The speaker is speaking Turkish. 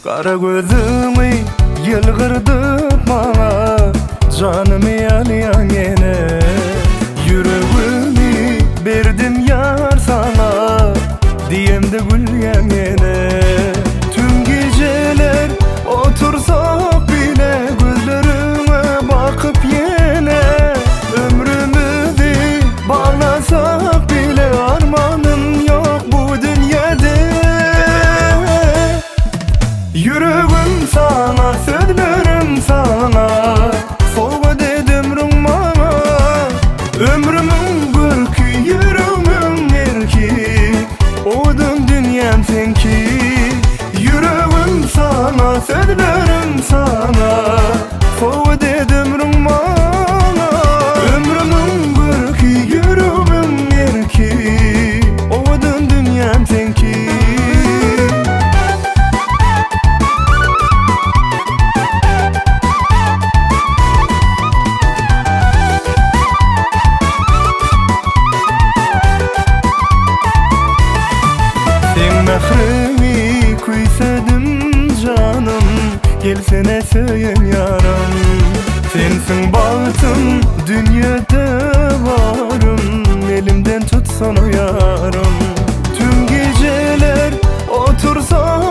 Kara gözümü yılgırdıp bana, canımı yalayan yine. Yüreğimi verdim yar sana, diyemde gülyen yine. Tüm geceler otursak bile, gözlerime bakıp yine. Ömrümüzü bağlasak bile, armanım yok bu dünyada. Yüreğim sana, sözlerim sana, soğuk dedim rumana. Ömrümün gülkü, yüreğimin erki, odun dünyam senki. Yüreğim sana, sözlerim sana, soğuk dedim rumana. Ömrümün gülkü, yüreğimin erki, odun dünyam senki. Mehremi kuysadım canım, gelsene söyün yaram. Sensin bahtım, dünyada varım, elimden tutsan o yarım. Tüm geceler otursak